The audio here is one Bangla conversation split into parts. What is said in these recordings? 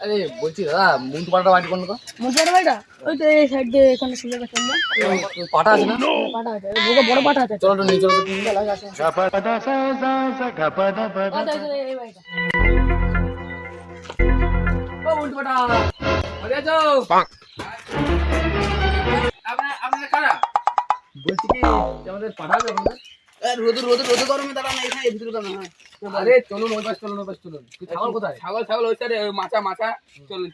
আরে বলছি দাদা মুন্টু পাটাটা বাড়ি কোন তো? মুন্টু পাটা বাড়িটা ওই তো এই সাইড দিয়ে এখানে সুযোগ আছে না? পাটা আছে না? পাটা আছে, বড় পাটা আছে। চলো তো নিয়ে চলো তো। এই বাড়িটা। ও মুন্টু পাটা বাড়ি আছো? আপনারা কারা? বলছি কি আমাদের পাঠা আছে আপনাদের? রোদে গরমে দাঁড়া না, এখানে ভিতরে দাঁড়া না। আরে চলুন ওই পাশ চলুন। তুই ছাগল কোথায়? ছাগল ওই সাইডে, মাছা চলুন।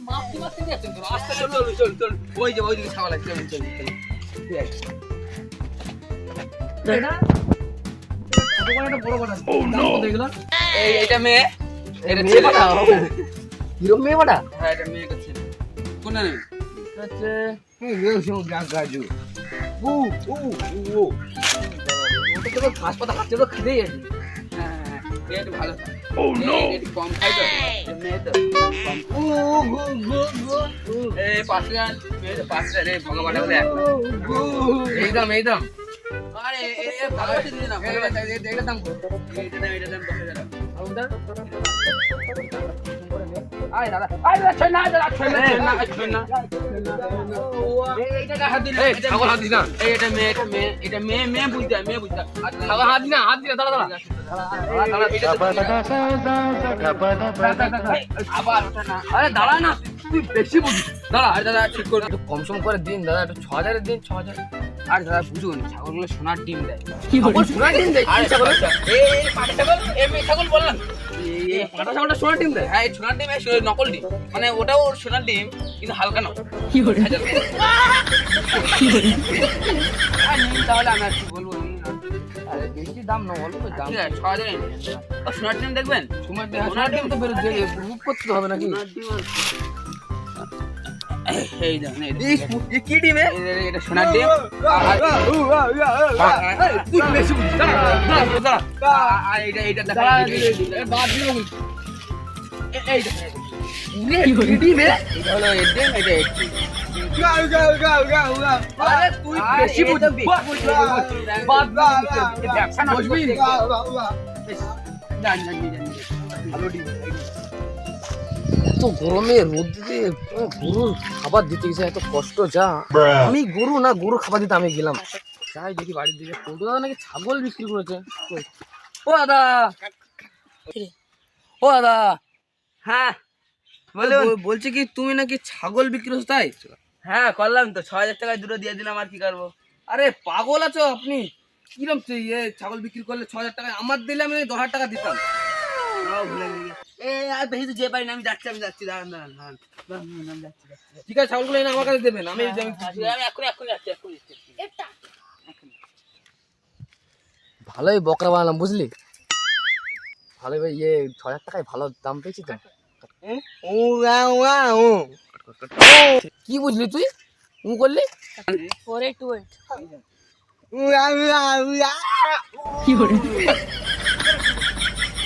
মাছতে যাচ্ছেন তো? আস্তে চলুন। ওইদিকে ছাগল আছে, চলুন। ঠিক আছে। এটা কত বড় একটা বড় পাঠা। ও নো দেখলা? এইটা মেয়ে, এটা মেয়ে পাঠা। হিরো মেয়ে পাঠা? হ্যাঁ এটা মেয়ে কাছে। কোনটা নেই? আচ্ছা গাজু। ওটা তো ঘাস পাতা খাচ্ছে তো খেতেই আছে। হ্যাঁ এটা ভালো। এটা কম খাই তো। মেয়ে তো কম। এই পাঁচটা রে ভগবানটা বলে একটা। এইদম আরে ভালোবাসা দিদি না, এইটা দাম কত? এইটা দাম 10,000 টাকা। আয় দাদা ছয় না। এইটা হাত দিন, ছাগল হাত দিস না। এটা মেয়ে বুঝতে ছাগল হাত দিস না দাঁড়া আবার ওটা না। আরে দাঁড়া না, তুই বেশি বুঝিস। দাঁড়া আর দাদা ঠিক করে, একটু কম সম করে দিন দাদা, একটু 6,000 দিন 6,000। আর দাদা বুঝুন ছাগলগুলো সোনার ডিম দেয়। ছাগল সোনার ডিম দেয়? আর ছাগল এই পাটা ছাগল, এই মেয়ে ছাগল বললাম। এই পাটা ছাগলটা সোনার ডিম দেয়? হ্যাঁ এই সোনার ডিম, এই নকল ডিম, মানে ওটাও সোনার ডিম কিন্তু হালকা নকল। আর নিন তাহলে, আমি আর কি বলবো। আরে বেশি দাম না, অল্প দাম। ঠিক আছে 6,000 সোনার ডিম দেখবেন। সোনার ডিম তো বেরোচ্ছে, বুক করতে হবে নাকি? এই দেখুন কি ডিমে? এটা সোনার ডিম। তুই বেশি বুঝিস। দাঁড়া আর এইটা দেখা বাদ দিও। এই ডিমে এটা হলো এর ডিম, এটা এর ডিম। আরে তুই বেশি বুঝিস। বাদ ব্যবসা না বসবি? জানি। ভালো ডিম। এত গরমে রোদ দিতে গরুর খাবার দিতে গেছে, এত কষ্ট যা। আমি গরু না, গরু খাবার দিতে আমি গেলাম। যাই দেখি বাড়ির দিকে, পল্টু দাদা নাকি ছাগল বিক্রি করেছে। ও দাদা, হ্যাঁ বলুন। বলছি কি তুমি নাকি ছাগল বিক্রি করছো তাই? হ্যাঁ করলাম তো, 6,000 টাকায় দুটো দিয়ে দিলাম, আর কি করবো। আরে পাগল আছো আপনি? কিরম ছাগল বিক্রি করলে 6,000 টাকায়? আমার দিলে আমি 10,000 টাকা দিতাম। আর বেশি তো যে পারি না, আমি যাচ্ছি দাঁড়ান। ঠিক আছে, ছাগলগুলো এনে আমার কাছে দেবেন। আমি আমি এখন যাচ্ছি। ভালোই বকরা বানালাম বুঝলি। ভালোই ভাই 6,000 টাকায় ভালো দাম পেয়েছি তো। কি বুঝলি তুই? করলি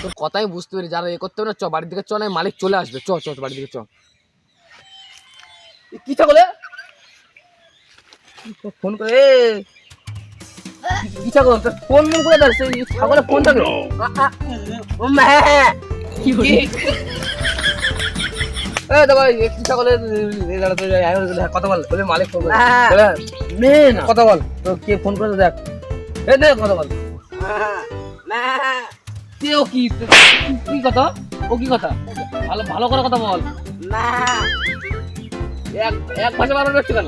তোর কথাই বুঝতে পারি। যারা করতে পারে চ বাড়ির দিকে, চ না মালিক চলে আসবে। চ বাড়ির দিকে চ। কি ছাগলে ফোন করে? কি ছাগল ফোন করে দাঁড়িয়ে? ছাগলে ফোন থাকে? কথা বল, মালিক ফোন করে কথা বল। তো কে ফোন করে দেখ, দেখ কথা বল। কি কথা? ও কি কথা? ভালো করে কথা বল। এক ভাষা বানানো হচ্ছে কেন?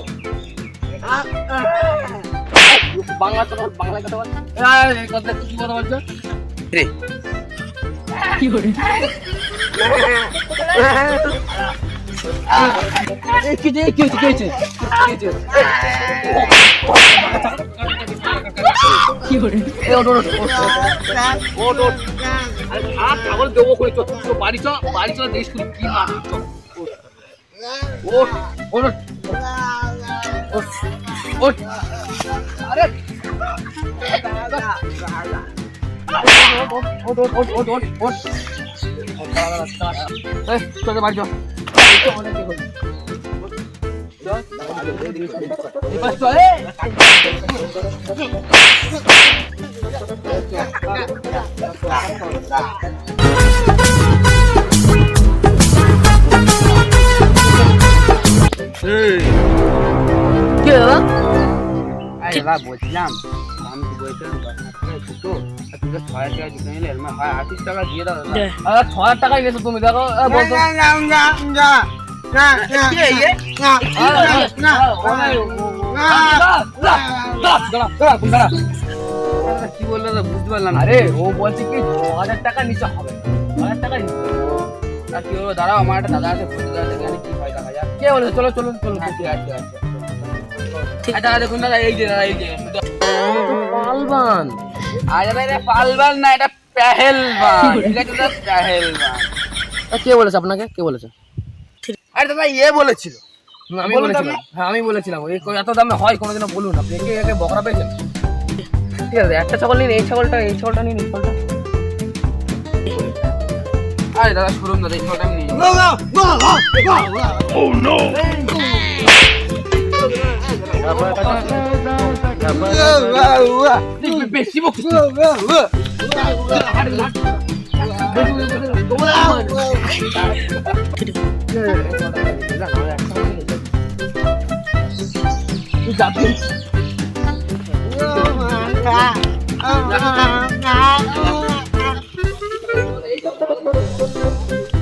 বাংলা কথা বল। কি কথা বলছো? কি করে? ছাগল দেবো করে বাড়ি চ দেশ কি মাছ। আরে চলে বাড়ি চলে বলছিলাম আমি তো বলছিলাম 10,000 টাকা দুটো আর তুই 6,000 টাকা দিতে নিলে এর হয় 28 টাকা দিয়ে দাও দাদা। আর 6,000 টাকাই নিয়েছো তুমি, দেখো বলতো কি বললো দাদা বুঝতে পারলাম না। আরে ও বলছে কি 6,000 টাকা নিচে হবে, 6,000 টাকা নিচে হবে। আর কি বলবো দাঁড়াও, আমার একটা দাদা আছে বলতে দাদা দেখে কি হয় দেখা যাক। কে বলেছে? চলো চলো চলো। ঠিক আছে দাদা দেখুন দাদা, এই যে দাদা এই যে পালবান। আর দাদা এটা পালবান না, এটা পেহেলবান, ঠিক আছে দাদা পেহেলবান। কে বলেছে আপনাকে? কে বলেছে? আরে দাদা বলেছিল। আমি বলুন বলেছিলাম। আপনি। হ্যাঁ আমি বলেছিলাম এই এত দামে হয় কোনোদিনও বলুন। আপনি একে বকরা পেয়েছেন? ঠিক আছে একটা ছাগল নিন, এই ছাগলটা নিন, এই ছাগলটা। আরে দাদা শুনুন দাদা, এই ফলটা আমি নিয়ে যাবো। বেশি বকছিস। তুই যাবি?